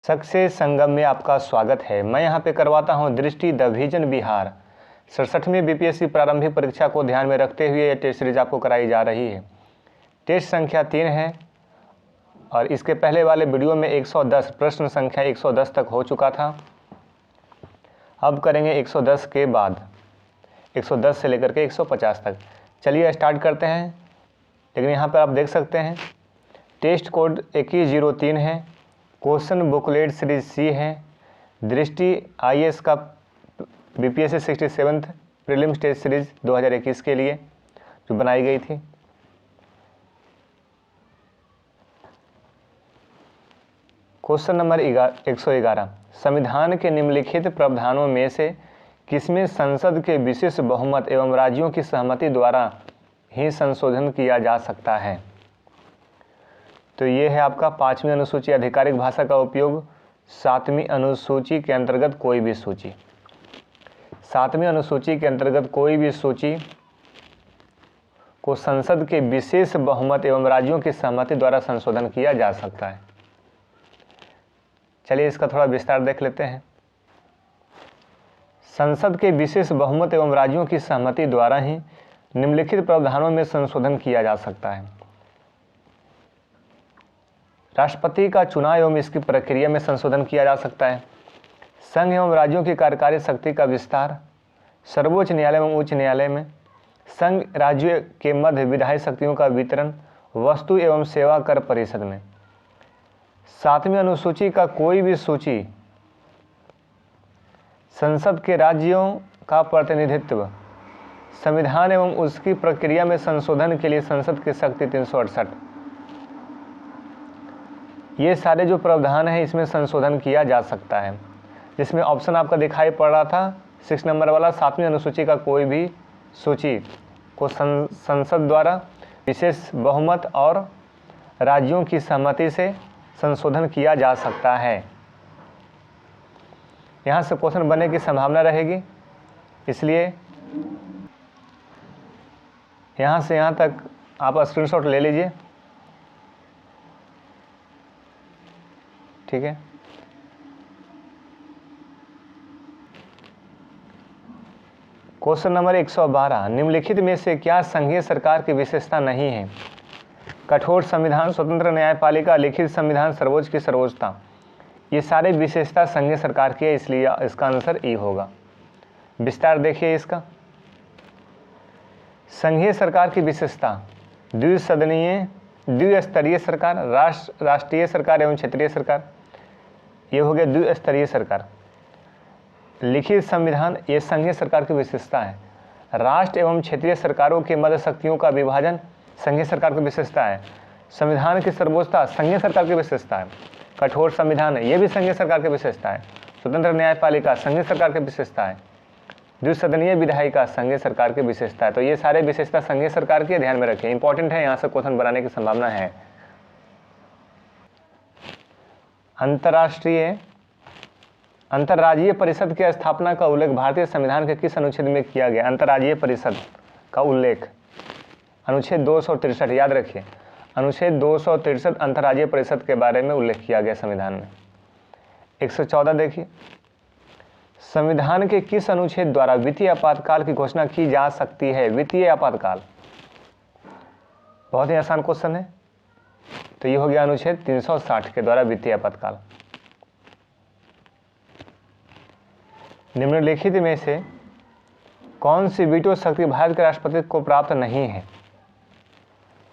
Success संगम में आपका स्वागत है। मैं यहाँ पे करवाता हूँ दृष्टि द विजन बिहार 67वीं बीपीएससी प्रारंभिक परीक्षा को ध्यान में रखते हुए यह टेस्ट सीरीज आपको कराई जा रही है। टेस्ट संख्या 3 है और इसके पहले वाले वीडियो में 110 प्रश्न संख्या 110 तक हो चुका था। अब करेंगे 110 के बाद 110 से लेकर के 150 तक। चलिए स्टार्ट करते हैं। लेकिन यहाँ पर आप देख सकते हैं टेस्ट कोड 2103 है, क्वेश्चन बुकलेट सीरीज सी है, दृष्टि आईएएस का BPSC 67th prelims test series 2021 के लिए जो बनाई गई थी। क्वेश्चन नंबर 111, संविधान के निम्नलिखित प्रावधानों में से किसमें संसद के विशेष बहुमत एवं राज्यों की सहमति द्वारा ही संशोधन किया जा सकता है। तो ये है आपका 5वीं अनुसूची आधिकारिक भाषा का उपयोग 7वीं अनुसूची के अंतर्गत कोई भी सूची। 7वीं अनुसूची के अंतर्गत कोई भी सूची को संसद के विशेष बहुमत एवं राज्यों की सहमति द्वारा संशोधन किया जा सकता है। चलिए इसका थोड़ा विस्तार देख लेते हैं। संसद के विशेष बहुमत एवं राज्यों की सहमति द्वारा ही निम्नलिखित प्रावधानों में संशोधन किया जा सकता है। राष्ट्रपति का चुनाव एवं इसकी प्रक्रिया में संशोधन किया जा सकता है। संघ एवं राज्यों की कार्यकारी शक्ति का विस्तार, सर्वोच्च न्यायालय एवं उच्च न्यायालय में संघ राज्यों के मध्य विधायी शक्तियों का वितरण, वस्तु एवं सेवा कर परिषद में। 7वीं अनुसूची का कोई भी सूची संसद के राज्यों का प्रतिनिधित्व, संविधान एवं उसकी प्रक्रिया में संशोधन के लिए संसद की शक्ति 368, ये सारे जो प्रावधान हैं इसमें संशोधन किया जा सकता है। जिसमें ऑप्शन आपका दिखाई पड़ रहा था 6 नंबर वाला, 7वीं अनुसूची का कोई भी सूची को संसद द्वारा विशेष बहुमत और राज्यों की सहमति से संशोधन किया जा सकता है। यहाँ से क्वेश्चन बनने की संभावना रहेगी, इसलिए यहाँ से यहाँ तक आप स्क्रीनशॉट ले लीजिए। ठीक है। क्वेश्चन नंबर 112, निम्नलिखित में से क्या संघीय सरकार की विशेषता नहीं है? कठोर संविधान, स्वतंत्र न्यायपालिका, लिखित संविधान, सर्वोच्च की सर्वोच्चता, ये सारे विशेषता संघीय सरकार की है, इसलिए इसका आंसर ई होगा। विस्तार देखिए इसका। संघीय सरकार की विशेषता द्विस्तरीय सरकार, राष्ट्रीय सरकार एवं क्षेत्रीय सरकार, ये हो गया द्विस्तरीय सरकार। लिखित संविधान, ये संघीय सरकार की विशेषता है। राष्ट्र एवं क्षेत्रीय सरकारों के मध्य शक्तियों का विभाजन संघीय सरकार की विशेषता है। संविधान की सर्वोच्चता संघीय सरकार की विशेषता है। कठोर संविधान, ये भी संघीय सरकार की विशेषता है। स्वतंत्र न्यायपालिका संघीय सरकार की विशेषता है। द्विसदनीय विधायिका संघीय सरकार की विशेषता है। तो ये सारे विशेषता संघीय सरकार की, ध्यान में रखिए, इंपॉर्टेंट है, यहाँ से क्वेश्चन बनाने की संभावना है। अंतर्राज्यीय परिषद की स्थापना का उल्लेख भारतीय संविधान के किस अनुच्छेद में किया गया? अंतर्राज्यीय परिषद का उल्लेख अनुच्छेद 263, याद रखिए, अनुच्छेद 263 अंतर्राज्यीय परिषद के बारे में उल्लेख किया गया संविधान में। 114 देखिए, संविधान के किस अनुच्छेद द्वारा वित्तीय आपातकाल की घोषणा की जा सकती है? वित्तीय आपातकाल, बहुत ही आसान क्वेश्चन है। तो ये हो गया अनुच्छेद 360 के द्वारा वित्तीय आपातकाल। निम्नलिखित में से कौन सी वीटो शक्ति भारत के राष्ट्रपति को प्राप्त नहीं है?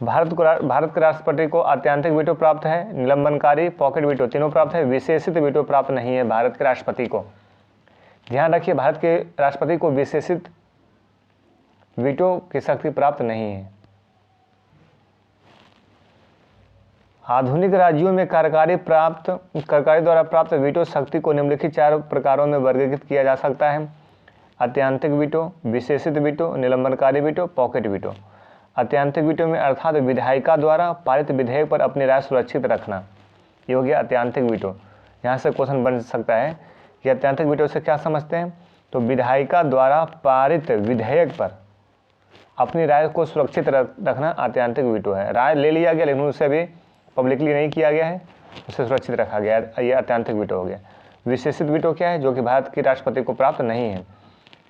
भारत के राष्ट्रपति को आत्यांतिक वीटो प्राप्त है, निलंबनकारी, पॉकेट वीटो, तीनों प्राप्त है। विशेषित वीटो प्राप्त नहीं है भारत के राष्ट्रपति को। ध्यान रखिए, भारत के राष्ट्रपति को विशेषित वीटो की शक्ति प्राप्त नहीं है। आधुनिक राज्यों में कार्यकारी द्वारा प्राप्त वीटो शक्ति को निम्नलिखित 4 प्रकारों में वर्गीकृत किया जा सकता है: आत्यांतिक वीटो, विशेषित वीटो, निलंबनकारी वीटो, पॉकेट वीटो। आत्यांतिक वीटो में अर्थात विधायिका द्वारा पारित विधेयक पर अपनी राय सुरक्षित रखना, ये हो गया आत्यांतिक वीटो। यहाँ से क्वेश्चन बन सकता है कि आत्यांतिक वीटो से क्या समझते हैं? तो विधायिका द्वारा पारित विधेयक पर अपनी राय को सुरक्षित रखना आत्यांतिक वीटो है। राय ले लिया गया लेकिन उसे भी पब्लिकली नहीं किया गया है, उसे सुरक्षित रखा गया। ये आत्यांतिक वीटो हो गया। विशेषित वीटो क्या है? जो कि भारत की राष्ट्रपति को प्राप्त नहीं है,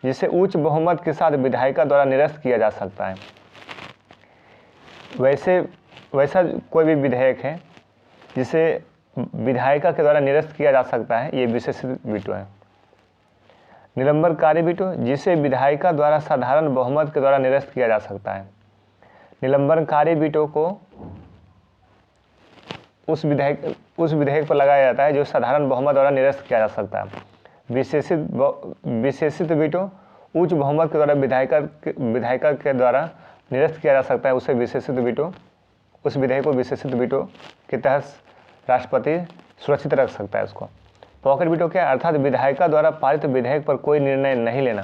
जिसे उच्च बहुमत के साथ विधायिका द्वारा निरस्त किया जा सकता है। वैसा कोई भी विधेयक है जिसे विधायिका के द्वारा निरस्त किया जा सकता है, ये विशेषित वीटो है। निलंबनकारी वीटो, जिसे विधायिका द्वारा साधारण बहुमत के द्वारा निरस्त किया जा सकता है। निलंबनकारी वीटो को उस विधेयक पर लगाया जाता है जो साधारण बहुमत द्वारा निरस्त किया जा सकता है। विशेषित वीटो उच्च बहुमत के द्वारा विधायिका के द्वारा निरस्त किया जा सकता है, उसे विशेषित वीटो, उस विधेयक को विशेषित वीटो के तहत राष्ट्रपति सुरक्षित रख सकता है उसको। पॉकेट वीटो क्या है? अर्थात विधायिका द्वारा पारित विधेयक पर कोई निर्णय नहीं लिया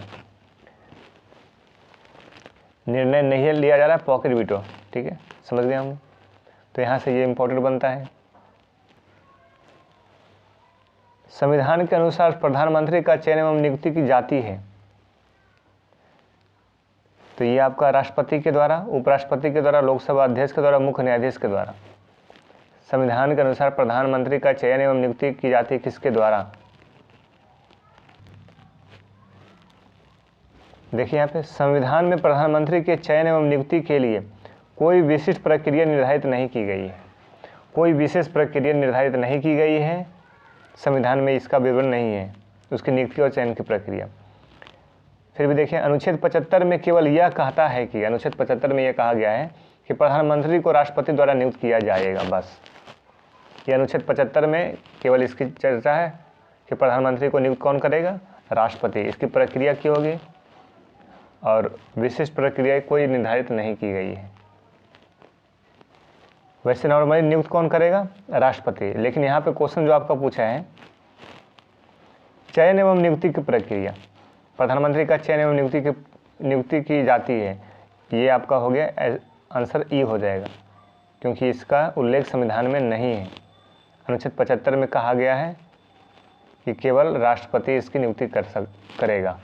जा रहा है, पॉकेट वीटो। ठीक है, समझ गए हम। तो यहाँ से ये इंपॉर्टेंट बनता है। संविधान के अनुसार प्रधानमंत्री का चयन एवं नियुक्ति की जाती है, तो ये आपका राष्ट्रपति के द्वारा, उपराष्ट्रपति के द्वारा, लोकसभा अध्यक्ष के द्वारा, मुख्य न्यायाधीश के द्वारा। संविधान के अनुसार प्रधानमंत्री का चयन एवं नियुक्ति की जाती है किसके द्वारा? देखिए यहाँ पे संविधान में प्रधानमंत्री के चयन एवं नियुक्ति के लिए कोई विशिष्ट प्रक्रिया निर्धारित नहीं की गई है। कोई विशेष प्रक्रिया निर्धारित नहीं की गई है, संविधान में इसका विवरण नहीं है, उसकी नियुक्ति और चयन की प्रक्रिया। फिर भी देखिए अनुच्छेद 75 में केवल यह कहता है कि, अनुच्छेद 75 में यह कहा गया है कि प्रधानमंत्री को राष्ट्रपति द्वारा नियुक्त किया जाएगा, बस। ये अनुच्छेद 75 में केवल इसकी चर्चा है कि प्रधानमंत्री को नियुक्त कौन करेगा? राष्ट्रपति। इसकी प्रक्रिया क्या होगी और विशिष्ट प्रक्रिया कोई निर्धारित नहीं की गई है। वैसे नॉर्मली नियुक्त कौन करेगा? राष्ट्रपति। लेकिन यहाँ पे क्वेश्चन जो आपका पूछा है, चयन एवं नियुक्ति की प्रक्रिया, प्रधानमंत्री का चयन एवं नियुक्ति की जाती है, ये आपका हो गया आंसर ई हो जाएगा, क्योंकि इसका उल्लेख संविधान में नहीं है। अनुच्छेद 75 में कहा गया है कि केवल राष्ट्रपति इसकी नियुक्ति करेगा,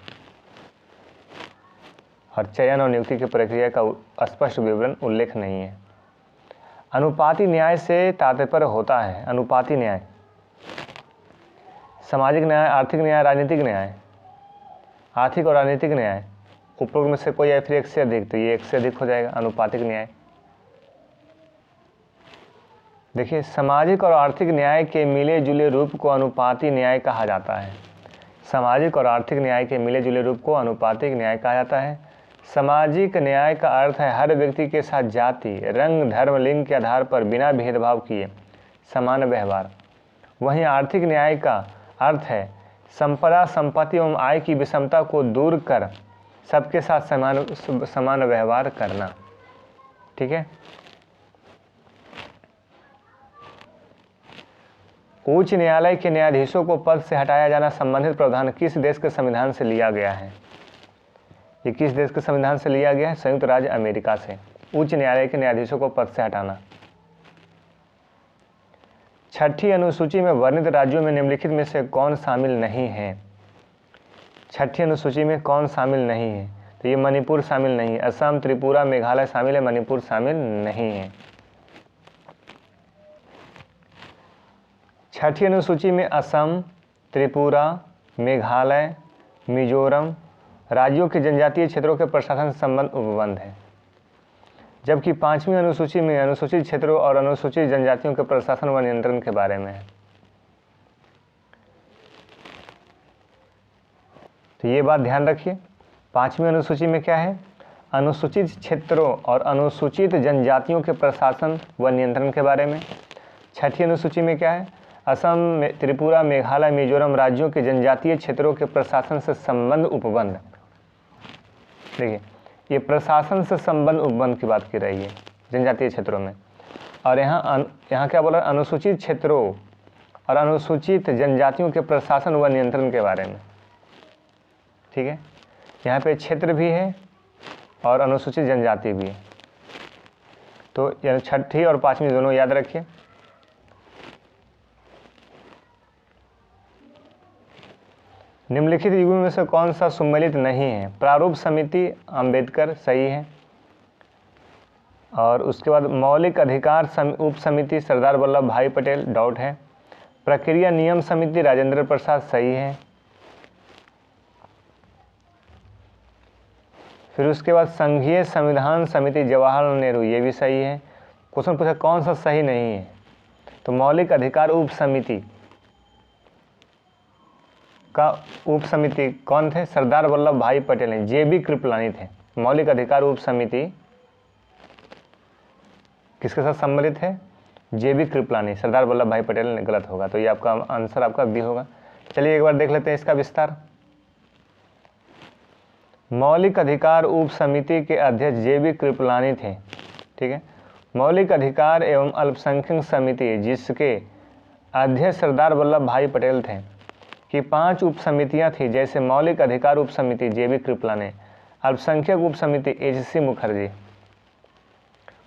और चयन और नियुक्ति की प्रक्रिया का स्पष्ट विवरण उल्लेख नहीं है। अनुपाती न्याय से तात्पर्य होता है, अनुपाती न्याय, सामाजिक न्याय, आर्थिक न्याय, राजनीतिक न्याय। आर्थिक और राजनीतिक न्याय उपरोक्त में से कोई है, फिर एक से अधिक, तो ये एक से अधिक हो जाएगा अनुपातिक न्याय। देखिए सामाजिक और आर्थिक न्याय के मिले जुले रूप को अनुपाती न्याय कहा जाता है। सामाजिक और आर्थिक न्याय के मिले जुले रूप को अनुपातिक न्याय कहा जाता है। सामाजिक न्याय का अर्थ है हर व्यक्ति के साथ जाति, रंग, धर्म, लिंग के आधार पर बिना भेदभाव किए समान व्यवहार। वहीं आर्थिक न्याय का अर्थ है संपदा, संपत्ति एवं आय की विषमता को दूर कर सबके साथ समान व्यवहार करना। ठीक है। उच्च न्यायालय के न्यायाधीशों को पद से हटाया जाना संबंधित प्रावधान किस देश के संविधान से लिया गया है? ये किस देश के संविधान से लिया गया है? संयुक्त राज्य अमेरिका से। उच्च न्यायालय के न्यायाधीशों को पद से हटाना। छठी अनुसूची में वर्णित राज्यों में निम्नलिखित में से कौन शामिल नहीं है? छठी अनुसूची में कौन शामिल नहीं है? तो ये मणिपुर शामिल नहीं है। असम, त्रिपुरा, मेघालय शामिल है, मणिपुर शामिल नहीं है। छठी अनुसूची में असम, त्रिपुरा, मेघालय, मिजोरम राज्यों के जनजातीय क्षेत्रों के प्रशासन से संबंध उपबंध है, जबकि पांचवी अनुसूची में अनुसूचित क्षेत्रों और अनुसूचित जनजातियों के प्रशासन व नियंत्रण के बारे में है। तो ये बात ध्यान रखिए, पांचवी अनुसूची में क्या है? अनुसूचित क्षेत्रों और अनुसूचित जनजातियों के प्रशासन व नियंत्रण के बारे में। छठी अनुसूची में क्या है? असम, त्रिपुरा, मेघालय, मिजोरम राज्यों के जनजातीय क्षेत्रों के प्रशासन से संबंध उपबंध। देखिए ये प्रशासन से संबंध उपबंध की बात की रही है जनजातीय क्षेत्रों में, और यहाँ क्या बोला? अनुसूचित क्षेत्रों और अनुसूचित जनजातियों के प्रशासन व नियंत्रण के बारे में। ठीक है, यहाँ पे क्षेत्र भी है और अनुसूचित जनजाति भी है। तो छठी और पांचवी दोनों याद रखिए। निम्नलिखित युगों में से कौन सा सम्मिलित नहीं है? प्रारूप समिति, अम्बेडकर, सही है। और उसके बाद मौलिक अधिकार उप समिति सरदार वल्लभ भाई पटेल, डाउट है। प्रक्रिया नियम समिति राजेंद्र प्रसाद, सही है। फिर उसके बाद संघीय संविधान समिति जवाहरलाल नेहरू, ये भी सही है। क्वेश्चन पूछा कौन सा सही नहीं है, तो मौलिक अधिकार उप समिति का उप समिति कौन थे, सरदार वल्लभ भाई पटेल हैं। JB कृपलानी थे। मौलिक अधिकार उप समिति किसके साथ सम्मिलित है, JB कृपलानी, सरदार वल्लभ भाई पटेल ने, गलत होगा। तो ये आपका आंसर आपका बी होगा। चलिए एक बार देख लेते हैं इसका विस्तार। मौलिक अधिकार उप समिति के अध्यक्ष JB कृपलानी थे, ठीक है। मौलिक अधिकार एवं अल्पसंख्यक समिति जिसके अध्यक्ष सरदार वल्लभ भाई पटेल थे की 5 उप समितियाँ थी, जैसे मौलिक अधिकार उप समिति JB कृपलानी, अल्पसंख्यक उप समिति HC मुखर्जी।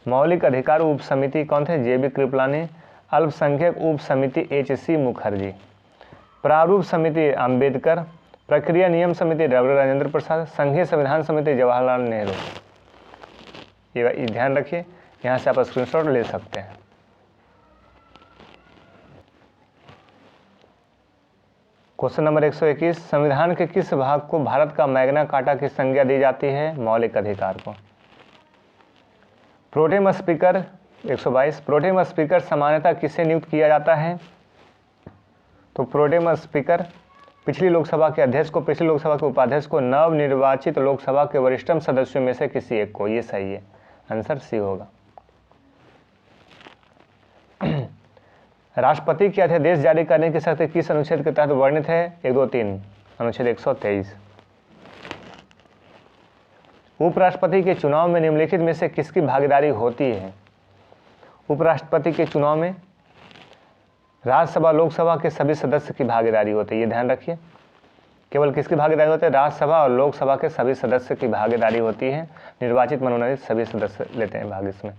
मौलिक अधिकार उप समिति कौन थे, JB कृपलानी, अल्पसंख्यक उप समिति HC मुखर्जी, प्रारूप समिति अंबेडकर, प्रक्रिया नियम समिति डॉक्टर राजेंद्र प्रसाद, संघीय संविधान समिति जवाहरलाल नेहरू। ये ध्यान रखिए, यहाँ से आप स्क्रीनशॉट ले सकते हैं। क्वेश्चन नंबर 121, संविधान के किस भाग को भारत का मैग्ना कार्टा की संज्ञा दी जाती है, मौलिक अधिकार को। प्रोटेम स्पीकर 122, प्रोटेम स्पीकर सामान्यतः किसे नियुक्त किया जाता है, तो प्रोटेम स्पीकर पिछली लोकसभा के अध्यक्ष को, पिछली लोकसभा के उपाध्यक्ष को, नव निर्वाचित लोकसभा के वरिष्ठतम सदस्यों में से किसी एक को। ये सही है, आंसर सी होगा। राष्ट्रपति के अध्यादेश जारी करने की शक्ति किस अनुच्छेद के तहत वर्णित है, 1, 2, 3, अनुच्छेद 123। उपराष्ट्रपति के चुनाव में निम्नलिखित में से किसकी भागीदारी होती है। उपराष्ट्रपति के चुनाव में राज्यसभा लोकसभा के सभी सदस्य की भागीदारी होती है, ये ध्यान रखिए। केवल किसकी भागीदारी होती है, राज्यसभा और लोकसभा के सभी सदस्य की भागीदारी होती है। निर्वाचित मनोनीत सभी सदस्य लेते हैं भाग इसमें।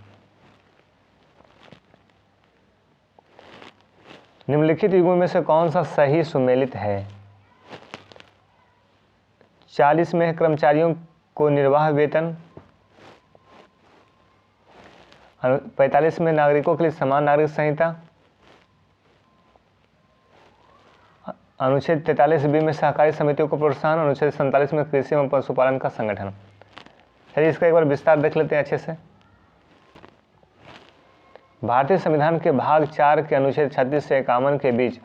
निम्नलिखित युगों में से कौन सा सही सुमेलित है। 40 में कर्मचारियों को निर्वाह वेतन, 45 में नागरिकों के लिए समान नागरिक संहिता, अनुच्छेद 43B में सहकारी समितियों को प्रोत्साहन, अनुच्छेद 47 में कृषि एवं पशुपालन का संगठन। चलिए इसका एक बार विस्तार देख लेते हैं अच्छे से। भारतीय संविधान के भाग 4 के अनुच्छेद 36 से 51 के बीच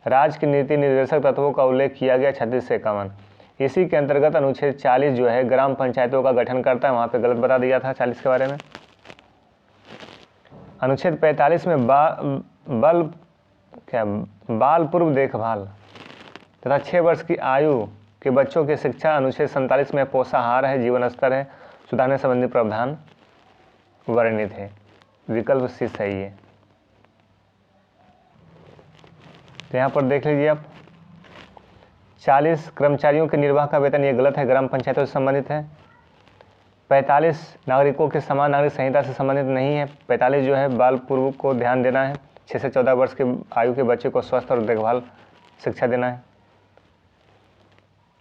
राज्य की नीति निर्देशक तत्वों का उल्लेख किया गया 36 से 51। इसी के अंतर्गत अनुच्छेद 40 जो है ग्राम पंचायतों का गठन करता है, वहाँ पे गलत बता दिया था 40 के बारे में। अनुच्छेद 45 में बाल पूर्व देखभाल तथा 6 वर्ष की आयु के बच्चों की शिक्षा, अनुच्छेद 47 में पोषाहार है, जीवन स्तर है, सुधारने संबंधी प्रावधान वर्णित है। विकल्प सी सही है। तो यहाँ पर देख लीजिए आप, 40 कर्मचारियों के निर्वाह का वेतन, ये गलत है, ग्राम पंचायतों से संबंधित है। 45 नागरिकों के समान नागरिक संहिता से संबंधित नहीं है। 45 जो है बाल पूर्व को ध्यान देना है, 6 से 14 वर्ष के आयु के बच्चे को स्वस्थ और देखभाल शिक्षा देना है।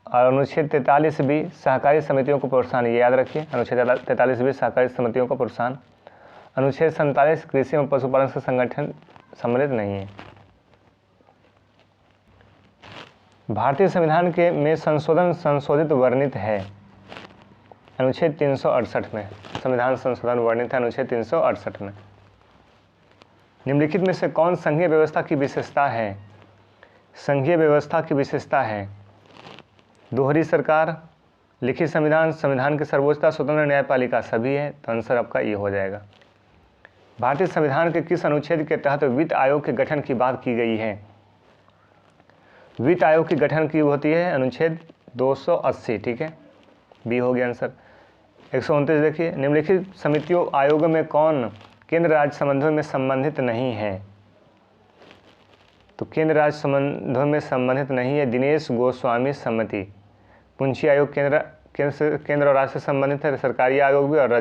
और अनुच्छेद 43 भी सहकारी समितियों को प्रोत्साहन, ये याद रखिए, अनुच्छेद 43 भी सहकारी समितियों को प्रोत्साहन। अनुच्छेद 47 कृषि एवं पशुपालन से संगठन सम्मिलित नहीं है। भारतीय संविधान के में संशोधित वर्णित है, अनुच्छेद 368 में संविधान संशोधन वर्णित है, अनुच्छेद 368 में। निम्नलिखित में से कौन संघीय व्यवस्था की विशेषता है। संघीय व्यवस्था की विशेषता है दोहरी सरकार, लिखित संविधान, संविधान की सर्वोच्चता, स्वतंत्र न्यायपालिका, सभी है। तो आंसर आपका ये हो जाएगा। भारतीय संविधान के किस अनुच्छेद के तहत वित्त आयोग के गठन की बात की गई है। वित्त आयोग की गठन की होती है अनुच्छेद 280, ठीक है, बी हो गया आंसर। 129 देखिए, निम्नलिखित समितियों आयोगों में कौन केंद्र राज्य संबंधों में संबंधित नहीं है। तो केंद्र राज्य संबंधों में संबंधित नहीं है दिनेश गोस्वामी समिति। पूंछी आयोग केंद्र और राज्य से संबंधित है, सरकारी आयोग भी और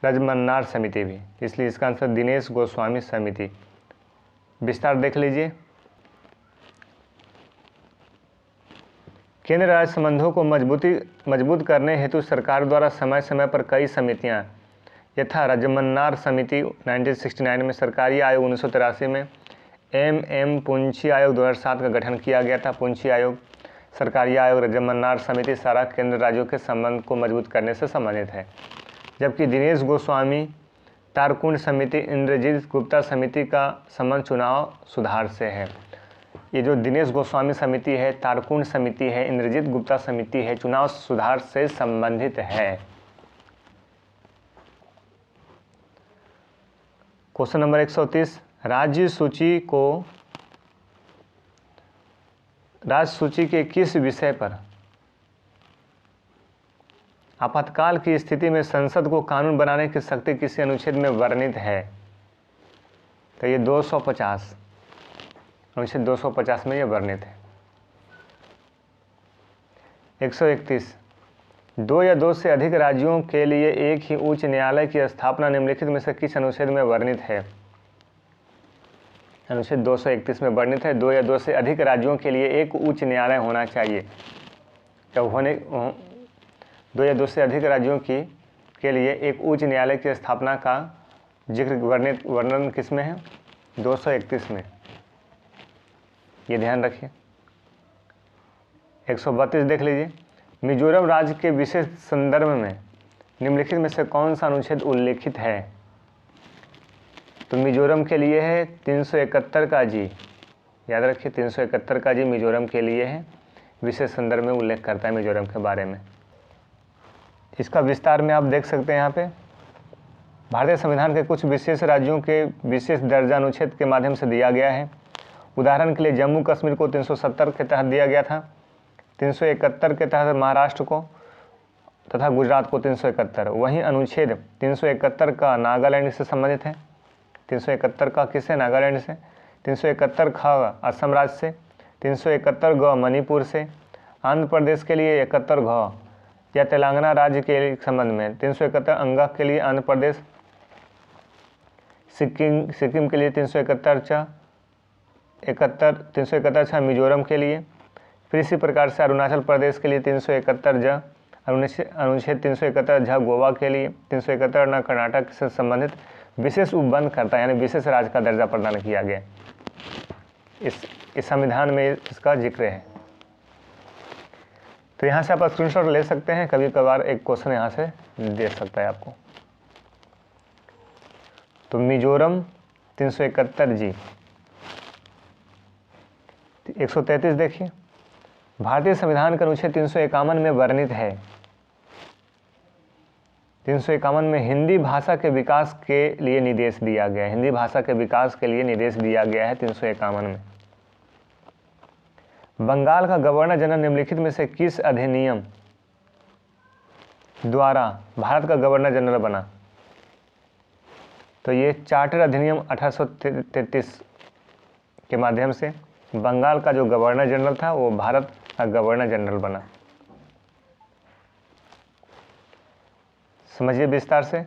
रजमन्नार समिति भी, इसलिए इसका आंसर दिनेश गोस्वामी समिति। विस्तार देख लीजिए। केंद्र राज्य संबंधों को मजबूत करने हेतु सरकार द्वारा समय समय पर कई समितियां यथा रजमन्नार समिति 1969 में, सरकारी आयोग 1983 में, एम पुंछी आयोग 2007 का गठन किया गया था। पुंछी आयोग, सरकारी आयोग, रजमन्नार समिति सारा केंद्र राज्यों के संबंध को मजबूत करने से संबंधित है। जबकि दिनेश गोस्वामी तारकुंड समिति, इंद्रजीत गुप्ता समिति का संबंध चुनाव सुधार से है। ये जो दिनेश गोस्वामी समिति है, तारकुंड समिति है, इंद्रजीत गुप्ता समिति है, चुनाव सुधार से संबंधित है। क्वेश्चन नंबर 130, राज्य सूची के किस विषय पर आपातकाल की स्थिति में संसद को कानून बनाने की शक्ति किसी अनुच्छेद में वर्णित है? तो ये 250, अनुच्छेद 250 में ये वर्णित है। 131, 2 या 2 से अधिक राज्यों के लिए एक ही उच्च न्यायालय की स्थापना निम्नलिखित में से किस अनुच्छेद में वर्णित है? अनुच्छेद 231 में वर्णित है 2 या 2 से अधिक राज्यों के लिए एक उच्च न्यायालय होना चाहिए। जब 2 या 2 से अधिक राज्यों के लिए एक उच्च न्यायालय की स्थापना का जिक्र वर्णन किस में है? 231 में। ये ध्यान रखिए। 132 देख लीजिए, मिजोरम राज्य के विशेष संदर्भ में निम्नलिखित में से कौन सा अनुच्छेद उल्लेखित है? तो मिजोरम के लिए है 371 का जी, याद रखिए 371 का जी मिजोरम के लिए है, विशेष संदर्भ में उल्लेख करता है मिजोरम के बारे में। इसका विस्तार में आप देख सकते हैं यहाँ पे, भारतीय संविधान के कुछ विशेष राज्यों के विशेष दर्जा अनुच्छेद के माध्यम से दिया गया है। उदाहरण के लिए जम्मू कश्मीर को 370 के तहत दिया गया था, 371 के तहत महाराष्ट्र को तथा गुजरात को 371। वहीं अनुच्छेद 371 का नागालैंड से संबंधित है। 371 का किससे? नागालैंड से। 371 ख असम राज्य से, 371 ग मणिपुर से, आंध्र प्रदेश के लिए 71 घ या तेलंगाना राज्य के संबंध में 371 अंगा के लिए आंध्र प्रदेश, सिक्किम के लिए 371 छ मिजोरम के लिए। फिर इसी प्रकार से अरुणाचल प्रदेश के लिए 371 ज, अनुच्छेद 371 झ गोवा के लिए, 371 न कर्नाटक से संबंधित विशेष उपबंध करता है, यानी विशेष राज्य का दर्जा प्रदान किया गया। इस संविधान में इसका जिक्र है। तो यहाँ से आप स्क्रीनशॉट ले सकते हैं, कभी कभार एक क्वेश्चन यहाँ से दे सकता है आपको। तो मिजोरम 371 जी। 133 देखिए, भारतीय संविधान का अनुच्छेद 351 में वर्णित है। 351 में हिंदी भाषा के विकास के लिए निर्देश दिया गया है। हिंदी भाषा के विकास के लिए निर्देश दिया गया है 351 में। बंगाल का गवर्नर जनरल निम्नलिखित में से किस अधिनियम द्वारा भारत का गवर्नर जनरल बना? तो ये चार्टर अधिनियम 1833 के माध्यम से बंगाल का जो गवर्नर जनरल था वो भारत का गवर्नर जनरल बना। समझिए विस्तार से,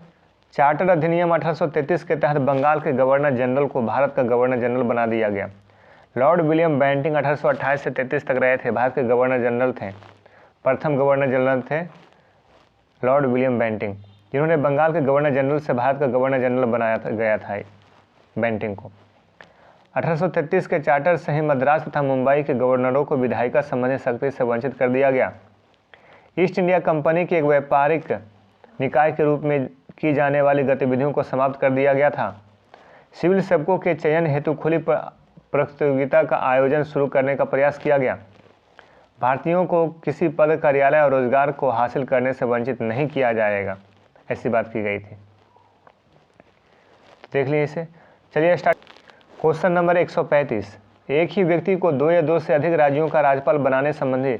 चार्टर अधिनियम 1833 के तहत बंगाल के गवर्नर जनरल को भारत का गवर्नर जनरल बना दिया गया। लॉर्ड विलियम बेंटिंग 1828 से 33 तक रहे थे, भारत के गवर्नर जनरल थे। प्रथम गवर्नर जनरल थे लॉर्ड विलियम बेंटिंग, जिन्होंने बंगाल के गवर्नर जनरल से भारत का गवर्नर जनरल बनाया गया था बेंटिंग को। 1833 के चार्टर से ही मद्रास तथा मुंबई के गवर्नरों को विधायिका संबंधी शक्ति से वंचित कर दिया गया। ईस्ट इंडिया कंपनी की एक व्यापारिक निकाय के रूप में की जाने वाली गतिविधियों को समाप्त कर दिया गया था। सिविल सेवकों के चयन हेतु खुली प्रतियोगिता का आयोजन शुरू करने का प्रयास किया गया। भारतीयों को किसी पद, कार्यालय और रोजगार को हासिल करने से वंचित नहीं किया जाएगा, ऐसी बात की गई थी। देख लीजिए इसे। चलिए स्टार्ट। क्वेश्चन नंबर 135, एक ही व्यक्ति को 2 या 2 से अधिक राज्यों का राज्यपाल बनाने संबंधी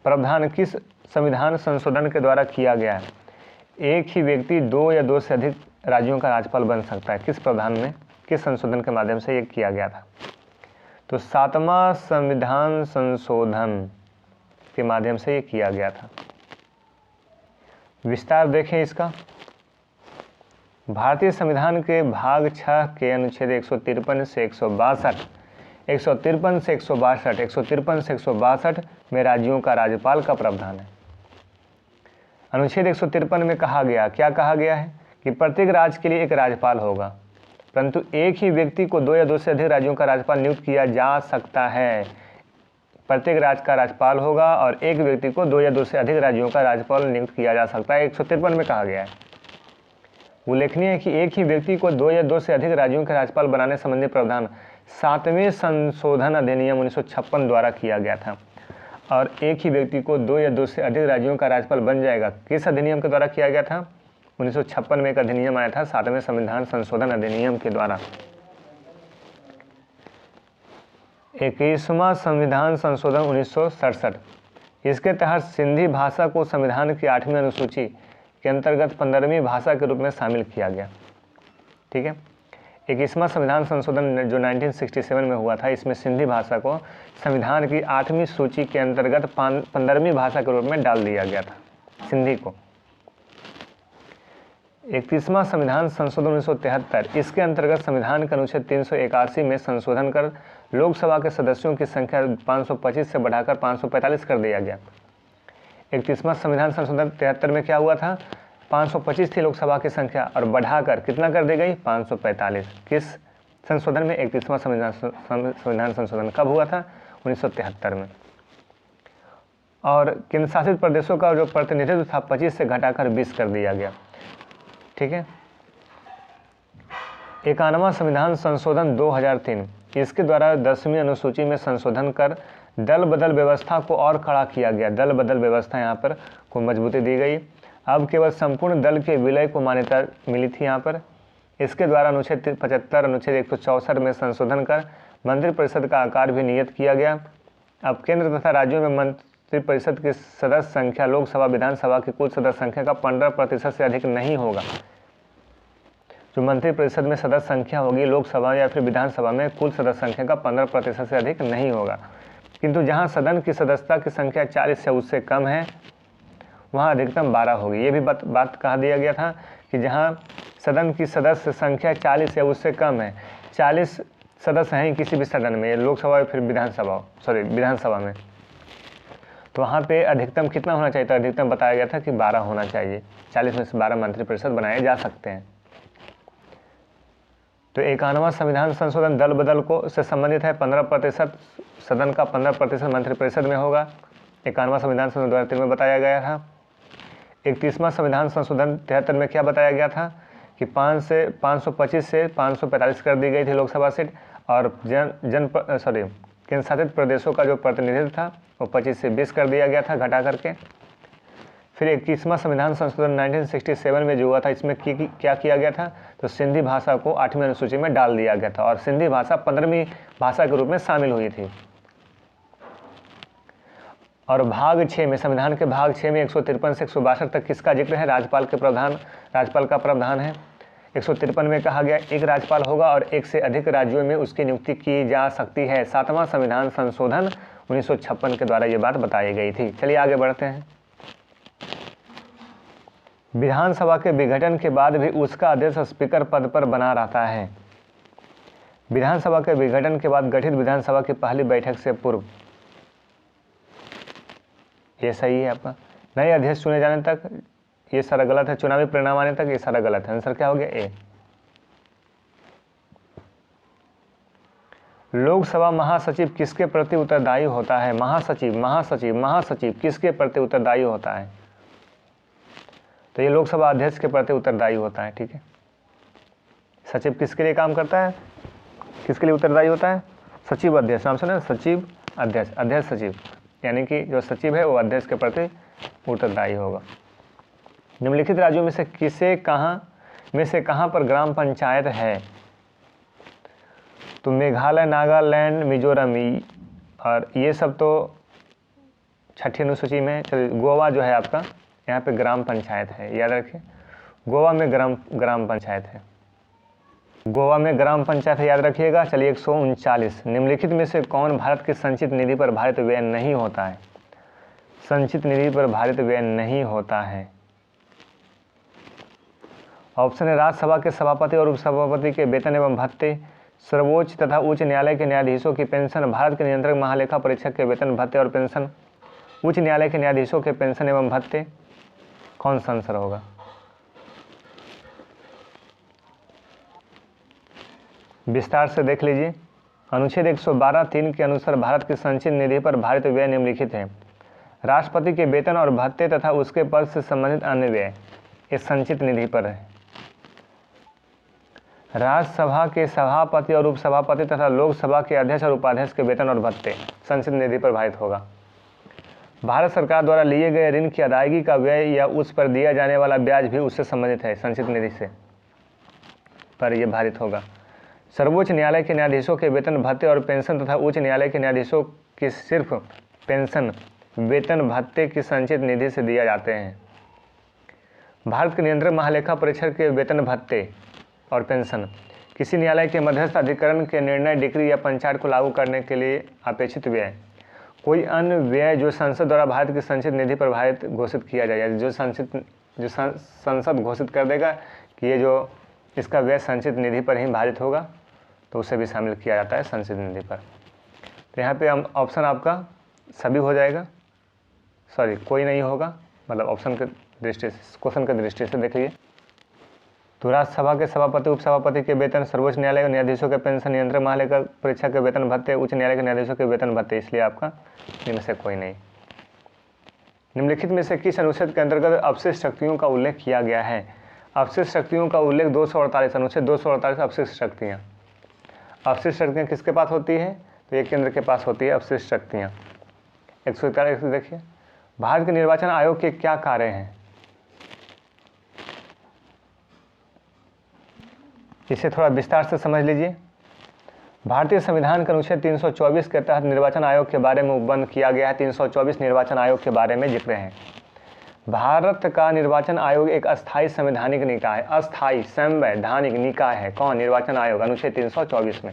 प्रावधान किस संविधान संशोधन के द्वारा किया गया है? एक ही व्यक्ति 2 या 2 से अधिक राज्यों का राज्यपाल बन सकता है, किस प्रावधान में, किस संशोधन के माध्यम से ये किया गया था? तो 7वां संविधान संशोधन के माध्यम से ये किया गया था। विस्तार देखें इसका। भारतीय संविधान के भाग 6 के अनुच्छेद 153 से 162, 153 से 162, 153 से 162 में राज्यों का राज्यपाल का प्रावधान है। अनुच्छेद 153 में कहा गया, क्या कहा गया है कि प्रत्येक राज्य के लिए एक राज्यपाल होगा, परंतु एक ही व्यक्ति को 2 या 2 से अधिक राज्यों का राज्यपाल नियुक्त किया जा सकता है। प्रत्येक राज्य का राज्यपाल होगा और एक व्यक्ति को 2 या 2 से अधिक राज्यों का राज्यपाल नियुक्त किया जा सकता है। 153 में कहा गया है। उल्लेखनीय है कि एक ही व्यक्ति को 2 या 2 से अधिक राज्यों के राज्यपाल बनाने संबंधी प्रावधान 7वें संशोधन अधिनियम 1956 द्वारा किया गया था। और एक ही व्यक्ति को 2 या 2 से अधिक राज्यों का राज्यपाल बन जाएगा, किस अधिनियम के द्वारा किया गया था? 1956 में एक अधिनियम आया था, 7वें संविधान संशोधन अधिनियम के द्वारा। 21वां संविधान संशोधन 1967, इसके तहत सिंधी भाषा को संविधान की 8वीं अनुसूची के अंतर्गत 15वीं भाषा के रूप में शामिल किया गया। ठीक है, 21वां संविधान संशोधन जो 1967 में हुआ था, इसमें सिंधी भाषा को संविधान की 8वीं सूची के अंतर्गत 15वीं भाषा के रूप में डाल दिया गया था, सिंधी को। 31वां संविधान संशोधन 1973, इसके अंतर्गत संविधान के अनुच्छेद 381 में संशोधन कर लोकसभा के सदस्यों की संख्या 525 से बढ़ाकर 545 कर दिया गया। 31वां संविधान संशोधन 73 में क्या हुआ था? 525 थी लोकसभा की संख्या और बढ़ाकर कितना कर दी गई? 545। किस संशोधन में? 31वां संविधान संशोधन कब हुआ था? 1973 में। और केंद्र शासित प्रदेशों का जो प्रतिनिधित्व था 25 से घटाकर 20 कर दिया गया। ठीक है, 51वां संविधान संशोधन 2003, इसके द्वारा 10वीं अनुसूची में संशोधन कर दल बदल व्यवस्था को और कड़ा किया गया। दल बदल व्यवस्था यहाँ पर को मजबूती दी गई। अब केवल संपूर्ण दल के विलय को मान्यता मिली थी यहाँ पर। इसके द्वारा अनुच्छेद 75, अनुच्छेद 164 में संशोधन कर मंत्रिपरिषद का आकार भी नियत किया गया। अब केंद्र तथा राज्यों में मंत्रिपरिषद की सदस्य संख्या लोकसभा विधानसभा की कुल सदस्य संख्या का 15% से अधिक नहीं होगा। जो मंत्रिपरिषद में सदस्य संख्या होगी लोकसभा या फिर विधानसभा में, कुल सदस्य संख्या का 15% से अधिक नहीं होगा। किंतु जहां सदन की सदस्यता की संख्या 40 से उससे कम है वहां अधिकतम 12 होगी। ये भी बात कहा दिया गया था कि जहां सदन की सदस्य संख्या 40 या उससे कम है, 40 सदस्य हैं किसी भी सदन में, लोकसभा या फिर विधानसभा में, तो वहाँ पे अधिकतम कितना होना चाहिए? तो अधिकतम बताया गया था कि 12 होना चाहिए। 40 में से 12 मंत्रिपरिषद बनाए जा सकते हैं। तो 51वां संविधान संशोधन दल बदल को से संबंधित है। 15% सदन का 15% मंत्रिपरिषद में होगा। 51वां संविधान संशोधन 2003 में बताया गया था। 31वां संविधान संशोधन 73 में क्या बताया गया था कि 525 से 545 कर दी गई थी लोकसभा सीट और केंद्र शासित प्रदेशों का जो प्रतिनिधित्व था वो 25 से 20 कर दिया गया था घटा करके। फिर 21वां संविधान संशोधन 1967 में जो हुआ था, इसमें क्या किया गया था? तो सिंधी भाषा को 8वीं अनुसूची में डाल दिया गया था और सिंधी भाषा 15वीं भाषा के रूप में शामिल हुई थी। और भाग 6 में, संविधान के भाग 6 में 153 से 162 तक किसका जिक्र है? राज्यपाल का प्रावधान है। 153 में कहा गया एक राज्यपाल होगा और एक से अधिक राज्यों में उसकी नियुक्ति की जा सकती है। 7वां संविधान संशोधन 1956 के द्वारा ये बात बताई गई थी। चलिए आगे बढ़ते हैं। विधानसभा के विघटन के बाद भी उसका अध्यक्ष स्पीकर पद पर बना रहता है। विधानसभा के विघटन के बाद गठित विधानसभा की पहली बैठक से पूर्व, ये सही है आपका। नए अध्यक्ष चुने जाने तक ये सारा गलत है। चुनावी परिणाम आने तक ये सारा गलत है। आंसर क्या हो गया? ए। लोकसभा महासचिव किसके प्रति उत्तरदायी होता है? महासचिव किसके प्रति उत्तरदायी होता है? तो ये लोकसभा अध्यक्ष के प्रति उत्तरदायी होता है। ठीक है, सचिव किसके लिए काम करता है? किसके लिए उत्तरदायी होता है? सचिव अध्यक्ष, नाम सुना? सचिव अध्यक्ष, अध्यक्ष सचिव, यानी कि जो सचिव है वो अध्यक्ष के प्रति उत्तरदायी होगा। निम्नलिखित राज्यों में से कहाँ पर ग्राम पंचायत है? तो मेघालय, नागालैंड, मिजोरम, और ये सब तो 6ठी अनुसूची में। चलिए, गोवा जो है आपका, यहाँ पे ग्राम पंचायत है, याद रखिए। गोवा में ग्राम पंचायत है। गोवा में ग्राम पंचायत है, याद रखिएगा। चलिए 139, निम्नलिखित में से कौन भारत की संचित निधि पर भारित व्यय नहीं होता है? संचित निधि पर भारित व्यय नहीं होता है। ऑप्शन है राज्यसभा के सभापति और उपसभापति के वेतन एवं भत्ते, सर्वोच्च तथा उच्च न्यायालय के न्यायाधीशों की पेंशन, भारत के नियंत्रक महालेखा परीक्षक के वेतन भत्ते और पेंशन, उच्च न्यायालय के न्यायाधीशों के पेंशन एवं भत्ते। कौन सा आंसर होगा? विस्तार से देख लीजिए। अनुच्छेद 112(3) के अनुसार भारत की संचित निधि पर भारित व्यय निम्नलिखित है। राष्ट्रपति के वेतन और भत्ते तथा उसके पद से संबंधित अन्य व्यय इस संचित निधि पर है। राज्यसभा के सभापति और उपसभापति तथा लोकसभा के अध्यक्ष और उपाध्यक्ष के वेतन और भत्ते संचित निधि पर भारित होगा। भारत सरकार द्वारा लिए गए ऋण की अदायगी का व्यय या उस पर दिया जाने वाला ब्याज भी उससे संबंधित है, संचित निधि से पर यह भारित होगा। सर्वोच्च न्यायालय के न्यायाधीशों के वेतन भत्ते और पेंशन तथा उच्च न्यायालय के न्यायाधीशों की सिर्फ पेंशन वेतन भत्ते की संचित निधि से दिए जाते हैं। भारत के नियंत्रक महालेखा परीक्षक के वेतन भत्ते और पेंशन किसी न्यायालय के मध्यस्थ अधिकरण के निर्णय, डिक्री या पंचायत को लागू करने के लिए अपेक्षित व्यय। कोई अन्य व्यय जो संसद द्वारा भारत की संचित निधि पर भारित घोषित किया जाए, जो संसद घोषित कर देगा कि ये जो इसका व्यय संचित निधि पर ही भारित होगा, तो उसे भी शामिल किया जाता है संचित निधि पर। तो यहाँ पे हम ऑप्शन आपका सभी हो जाएगा, सॉरी कोई नहीं होगा, मतलब ऑप्शन के दृष्टि से, क्वेश्चन के दृष्टि से देख लीजिए। तो राज्यसभा के सभापति उपसभापति के वेतन, सर्वोच्च न्यायालय के न्यायाधीशों के पेंशन, नियंत्रक महालेखा परीक्षक के वेतन भत्ते, उच्च न्यायालय के न्यायाधीशों के वेतन भत्ते, इसलिए आपका इनमें से कोई नहीं। निम्नलिखित में से किस अनुच्छेद के अंतर्गत अपशिष्ट शक्तियों का उल्लेख किया गया है? अपशिष्ट शक्तियों का उल्लेख 248 अनुच्छेद 248 अपशिष्ट शक्तियाँ। अपशिष्ट शक्तियाँ किसके पास होती है? तो एक केंद्र के पास होती है अपशिष्ट शक्तियाँ। 141 देखिए, भारत के निर्वाचन आयोग के क्या कार्य हैं? इसे थोड़ा विस्तार से समझ लीजिए। भारतीय संविधान के अनुच्छेद 324 के तहत निर्वाचन आयोग के बारे में उपबंध किया गया है। 324 निर्वाचन आयोग के बारे में जिक्र है। भारत का निर्वाचन आयोग एक अस्थायी संवैधानिक निकाय, अस्थायी संवैधानिक निकाय है। कौन? निर्वाचन आयोग, अनुच्छेद 324 में।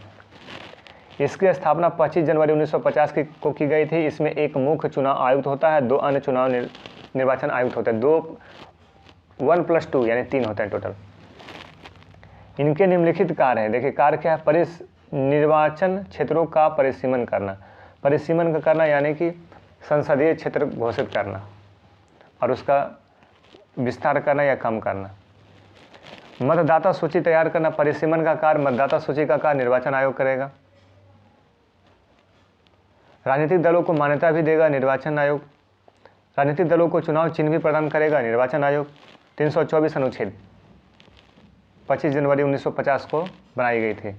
इसकी स्थापना 25 जनवरी 1950 को की गई थी। इसमें एक मुख्य चुनाव आयुक्त होता है, 2 अन्य चुनाव निर्वाचन आयुक्त होते हैं। 1 + 2 यानी 3 होते हैं टोटल। इनके निम्नलिखित कार्य हैं। देखिए कार्य क्या है? निर्वाचन क्षेत्रों का परिसीमन करना। परिसीमन करना यानी कि संसदीय क्षेत्र घोषित करना और उसका विस्तार करना या कम करना। मतदाता सूची तैयार करना। परिसीमन का कार्य, मतदाता सूची का कार्य निर्वाचन आयोग करेगा। राजनीतिक दलों को मान्यता भी देगा निर्वाचन आयोग। राजनीतिक दलों को चुनाव चिन्ह भी प्रदान करेगा निर्वाचन आयोग। 324 अनुच्छेद 25 जनवरी 1950 को बनाई गई थी।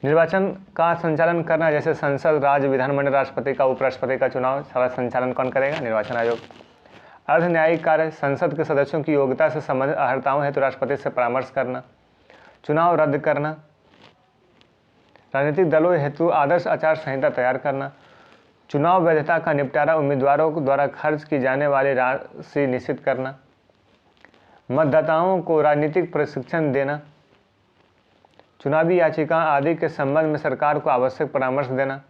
निर्वाचन का संचालन करना, जैसे संसद, राज्य विधानमंडल, राष्ट्रपति का, उपराष्ट्रपति का चुनाव, सारा संचालन कौन करेगा? निर्वाचन आयोग। अर्ध न्यायिक कार्य, संसद के सदस्यों की योग्यता से संबंधित अर्हताओं हेतु राष्ट्रपति से परामर्श करना, चुनाव रद्द करना, राजनीतिक दलों हेतु आदर्श आचार संहिता तैयार करना, चुनाव वैधता का निपटारा, उम्मीदवारों द्वारा खर्च की जाने वाली राशि निश्चित करना, मतदाताओं को राजनीतिक प्रशिक्षण देना, चुनावी याचिका आदि के संबंध में सरकार को आवश्यक परामर्श देना।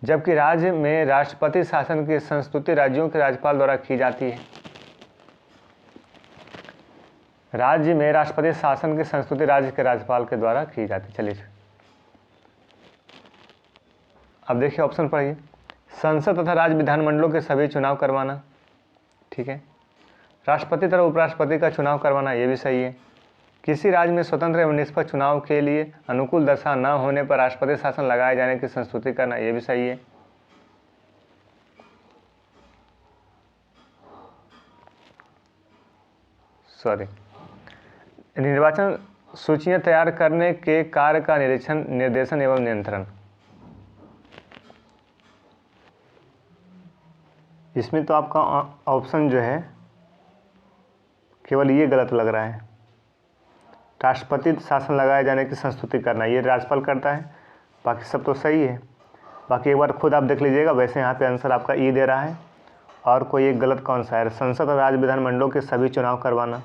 जबकि राज्य में राष्ट्रपति शासन की संस्तुति राज्यों के राज्यपाल द्वारा की जाती है। राज्य में राष्ट्रपति शासन की संस्तुति राज्य के राज्यपाल के द्वारा की जाती है। चलिए अब देखिए ऑप्शन पढ़िए। संसद तथा राज्य विधानमंडलों के सभी चुनाव करवाना, ठीक है। राष्ट्रपति तथा उपराष्ट्रपति का चुनाव करवाना, ये भी सही है। किसी राज्य में स्वतंत्र एवं निष्पक्ष चुनाव के लिए अनुकूल दशा न होने पर राष्ट्रपति शासन लगाए जाने की संस्तुति करना, ये भी सही है। निर्वाचन सूचियां तैयार करने के कार्य का निरीक्षण, निर्देशन एवं नियंत्रण। इसमें तो आपका ऑप्शन जो है केवल ये गलत लग रहा है। राष्ट्रपति शासन लगाए जाने की संस्तुति करना, ये राज्यपाल करता है, बाकी सब तो सही है। बाकी एक बार खुद आप देख लीजिएगा। वैसे यहाँ पे आंसर आपका ई दे रहा है और कोई एक गलत कौन सा है? संसद और राज्य विधानमंडलों के सभी चुनाव करवाना,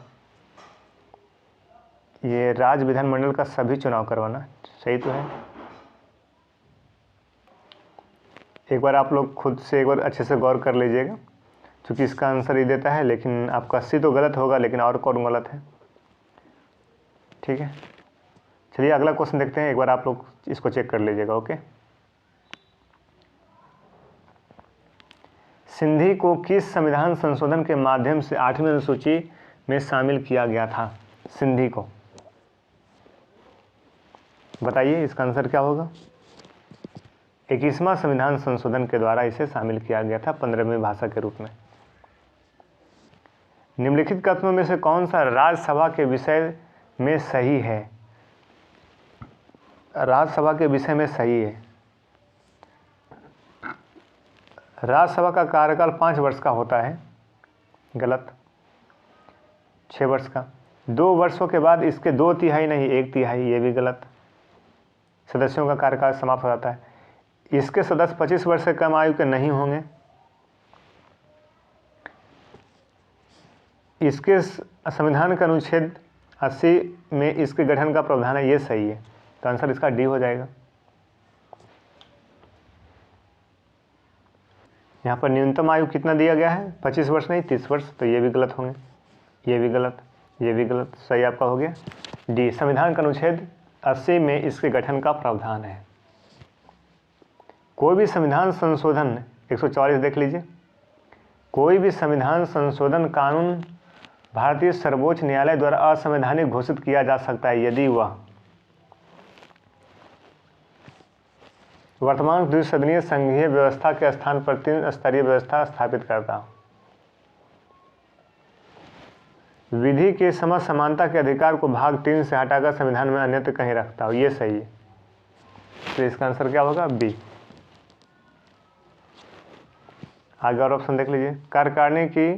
ये राज्य विधानमंडल का सभी चुनाव करवाना सही तो है। एक बार आप लोग खुद से एक बार अच्छे से गौर कर लीजिएगा, क्योंकि इसका आंसर ही देता है, लेकिन आपका सी तो गलत होगा, लेकिन और कौन गलत है, ठीक है। चलिए अगला क्वेश्चन देखते हैं। एक बार आप लोग इसको चेक कर लीजिएगा। ओके, सिंधी को किस संविधान संशोधन के माध्यम से 8वीं अनुसूची में शामिल किया गया था? सिंधी को बताइए इसका आंसर क्या होगा। 21वां संविधान संशोधन के द्वारा इसे शामिल किया गया था 15वीं भाषा के रूप में। निम्नलिखित कथनों में से कौन सा राज्यसभा के विषय में सही है। राज्यसभा के विषय में सही है। राज्यसभा का कार्यकाल 5 वर्ष का होता है, गलत। 6 वर्ष का, 2 वर्षों के बाद इसके 2/3 नहीं 1/3, ये भी गलत। सदस्यों का कार्यकाल समाप्त हो जाता है। इसके सदस्य 25 वर्ष से कम आयु के नहीं होंगे। इसके संविधान के अनुच्छेद 80 में इसके गठन का प्रावधान है, ये सही है। तो आंसर इसका डी हो जाएगा। यहाँ पर न्यूनतम आयु कितना दिया गया है, 25 वर्ष नहीं 30 वर्ष, तो ये भी गलत होंगे, ये भी गलत, ये भी गलत। सही आपका हो गया डी। संविधान का अनुच्छेद 80 में इसके गठन का प्रावधान है। कोई भी संविधान संशोधन 144 देख लीजिए। कोई भी संविधान संशोधन कानून भारतीय सर्वोच्च न्यायालय द्वारा असंवैधानिक घोषित किया जा सकता है यदि वह वर्तमान द्विसदनीय संघीय व्यवस्था के स्थान पर 3 स्तरीय व्यवस्था स्थापित करता हो, विधि के समसमानता के अधिकार को भाग 3 से हटाकर संविधान में अन्यत्र कहीं रखता हो, ये सही है। तो इसका आंसर क्या होगा, बी। आगे और ऑप्शन देख लीजिए। कार्यकारिणी की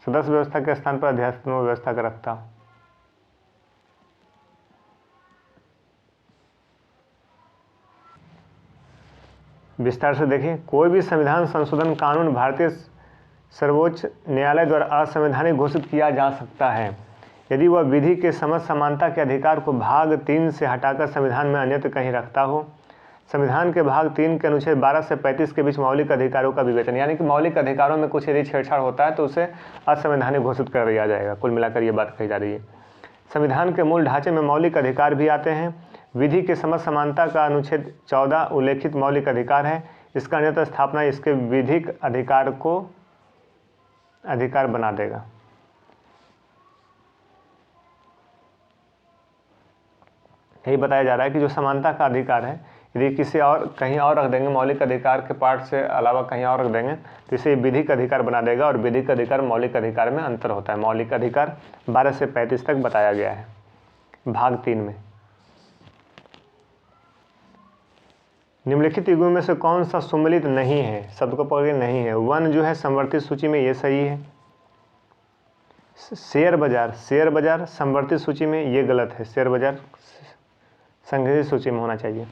सदस्य व्यवस्था के स्थान पर अध्यक्ष व्यवस्था का रखता हो, विस्तार से देखिए। कोई भी संविधान संशोधन कानून भारतीय सर्वोच्च न्यायालय द्वारा असंवैधानिक घोषित किया जा सकता है यदि वह विधि के समसमानता के अधिकार को भाग 3 से हटाकर संविधान में अन्यत्र कहीं रखता हो, संविधान के भाग 3 के अनुच्छेद 12 से 35 के बीच मौलिक अधिकारों का विवेचन, यानी कि मौलिक अधिकारों में कुछ यदि छेड़छाड़ होता है तो उसे असंवैधानिक घोषित कर दिया जाएगा। कुल मिलाकर ये बात कही जा रही है। संविधान के मूल ढांचे में मौलिक अधिकार भी आते हैं। विधि के समसमानता का अनुच्छेद 14 उल्लेखित मौलिक अधिकार है। इसका अन्यत्र स्थापना इसके विधिक अधिकार को अधिकार बना देगा। यही बताया जा रहा है कि जो समानता का अधिकार है यदि किसी और कहीं और रख देंगे, मौलिक अधिकार के पार्ट से अलावा कहीं और रख देंगे तो इसे विधिक अधिकार बना देगा। और विधिक अधिकार मौलिक अधिकार में अंतर होता है। मौलिक अधिकार 12 से 35 तक बताया गया है भाग 3 में। निम्नलिखित युग्मों में से कौन सा सुमेलित नहीं है, शब्द को पकड़िए, नहीं है। वन जो है संवर्धित सूची में, ये सही है। शेयर बाजार संवर्धित सूची में, ये गलत है। शेयर बाजार संघीय सूची में होना चाहिए।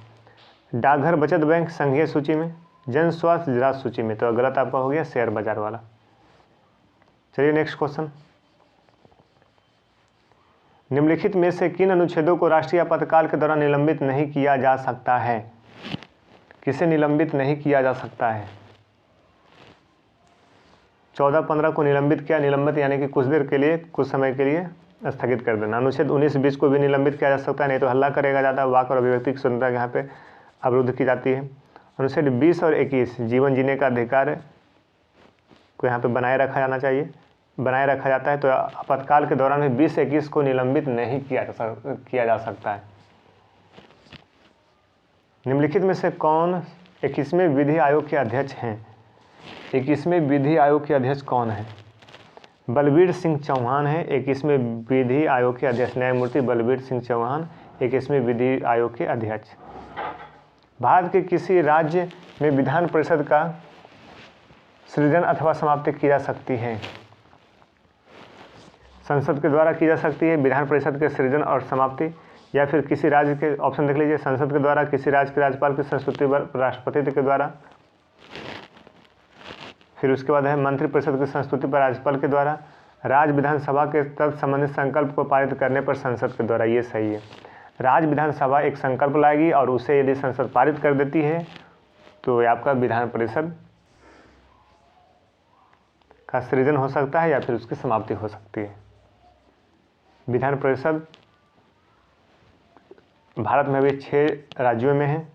डाकघर बचत बैंक संघीय सूची में, जन स्वास्थ्य राज्य सूची में, तो गलत आपका हो गया शेयर बाजार वाला। चलिए नेक्स्ट क्वेश्चन। निम्नलिखित में से किन अनुच्छेदों को राष्ट्रीय आपातकाल के दौरान निलंबित नहीं किया जा सकता है। किसे निलंबित नहीं किया जा सकता है। 14-15 को निलंबित किया, निलंबित यानी कि कुछ देर के लिए, कुछ समय के लिए स्थगित कर देना। अनुच्छेद 19-20 को भी निलंबित किया जा सकता है, नहीं तो हल्ला करेगा ज़्यादा। वाक और अभिव्यक्ति की स्वतंत्रता यहाँ पे अवरुद्ध की जाती है। अनुच्छेद 20 और 21 जीवन जीने का अधिकार को यहाँ पे बनाए रखा जाना चाहिए, बनाए रखा जाता है। तो आपातकाल के दौरान भी 20-21 को निलंबित नहीं किया जा सकता है। निम्नलिखित में से कौन 21वें विधि आयोग के अध्यक्ष हैं। 21वें विधि आयोग के अध्यक्ष कौन है। बलबीर सिंह चौहान है 21वें विधि आयोग के अध्यक्ष। न्यायमूर्ति बलबीर सिंह चौहान 21वें विधि आयोग के अध्यक्ष। भारत के किसी राज्य में विधान परिषद का सृजन अथवा समाप्ति की जा सकती है। संसद के द्वारा की जा सकती है विधान परिषद के सृजन और समाप्ति, या फिर किसी राज्य के, ऑप्शन देख लीजिए, संसद के द्वारा, किसी राज्य के राज्यपाल की संस्तुति पर, राष्ट्रपति के द्वारा, फिर उसके बाद है मंत्रिपरिषद की संस्तुति पर राज्यपाल के द्वारा, राज्य विधानसभा के तब संबंधित संकल्प को पारित करने पर संसद के द्वारा। ये सही है। राज्य विधानसभा एक संकल्प लाएगी और उसे यदि संसद पारित कर देती है तो आपका विधान परिषद का सृजन हो सकता है या फिर उसकी समाप्ति हो सकती है। विधान परिषद भारत में अभी 6 राज्यों में है,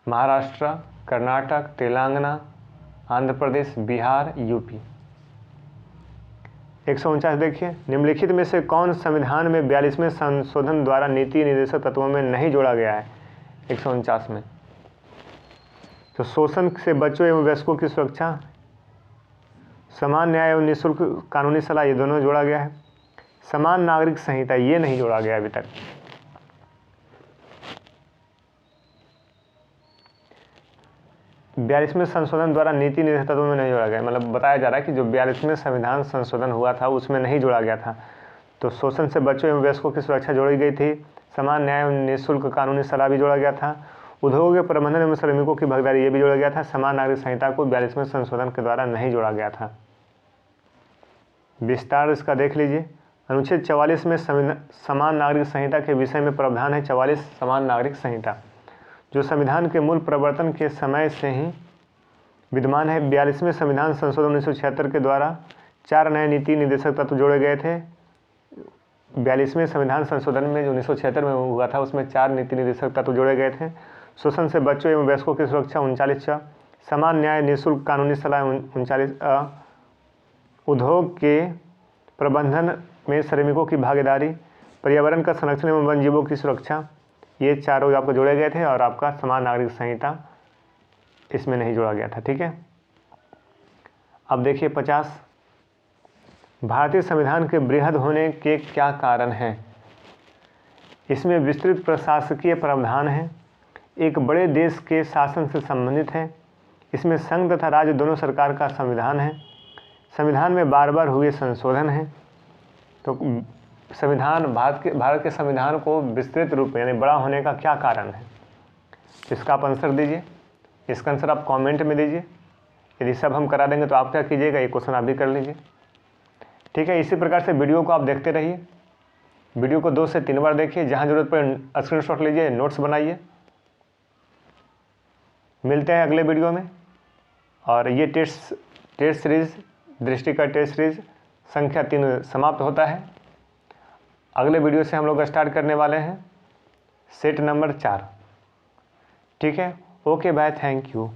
महाराष्ट्र, कर्नाटक, तेलंगाना, आंध्र प्रदेश, बिहार, यूपी। 149 देखिए, निम्नलिखित में से कौन संविधान में 42वें संशोधन द्वारा नीति निर्देशक तत्वों में नहीं जोड़ा गया है। 149 में तो शोषण से बच्चों एवं वयस्कों की सुरक्षा, समान न्याय एवं निःशुल्क कानूनी सलाह, ये दोनों जोड़ा गया है। समान नागरिक संहिता ये नहीं जोड़ा गया अभी तक। बयालीसवें संशोधन द्वारा नीति निर्देशक तत्वों में नहीं जोड़ा गया, मतलब बताया जा रहा है कि जो 42वें संविधान संशोधन हुआ था उसमें नहीं जोड़ा गया था। तो शोषण से बच्चों एवं वयस्कों की सुरक्षा जोड़ी गई थी, समान न्याय एवं निःशुल्क कानूनी सलाह भी जोड़ा गया था, उद्योग के प्रबंधन एवं श्रमिकों की भागीदारी ये भी जोड़ा गया था। समान नागरिक संहिता को 42वें संशोधन के द्वारा नहीं जोड़ा गया था। विस्तार इसका देख लीजिए। अनुच्छेद 44 में समान नागरिक संहिता के विषय में प्रावधान है। 44 समान नागरिक संहिता जो संविधान के मूल प्रवर्तन के समय से ही विद्यमान है। 42वें संविधान संशोधन 1976 के द्वारा 4 नए नीति निर्देशक तत्व जोड़े गए थे। 42वें संविधान संशोधन में जो 1976 में हुआ था उसमें 4 नीति निर्देशक तत्व जोड़े गए थे। शोषण से बच्चों एवं वयस्कों की सुरक्षा 39 समान न्याय निःशुल्क कानूनी सलाह 39 उद्योग के प्रबंधन में श्रमिकों की भागीदारी, पर्यावरण का संरक्षण एवं वन जीवों की सुरक्षा, ये चारों आपको जोड़े गए थे। और आपका समान नागरिक संहिता इसमें नहीं जोड़ा गया था। ठीक है, अब देखिए 50, भारतीय संविधान के बृहद होने के क्या कारण हैं। इसमें विस्तृत प्रशासकीय प्रावधान है, एक बड़े देश के शासन से संबंधित है। इसमें संघ तथा राज्य दोनों सरकार का संविधान है। संविधान में बार बार हुए संशोधन हैं। तो संविधान भारत के संविधान को विस्तृत रूप में यानी बड़ा होने का क्या कारण है, इसका आप आंसर दीजिए। इसका आंसर आप कमेंट में दीजिए। यदि सब हम करा देंगे तो आप क्या कीजिएगा, ये क्वेश्चन आप भी कर लीजिए। ठीक है, इसी प्रकार से वीडियो को आप देखते रहिए। वीडियो को 2 से 3 बार देखिए, जहाँ जरूरत पड़े स्क्रीनशॉट लीजिए, नोट्स बनाइए। मिलते हैं अगले वीडियो में। और ये टेस्ट सीरीज़ दृष्टि का टेस्ट सीरीज़ संख्या 3 समाप्त होता है। अगले वीडियो से हम लोग स्टार्ट करने वाले हैं सेट नंबर 4। ठीक है, ओके बाय, थैंक यू।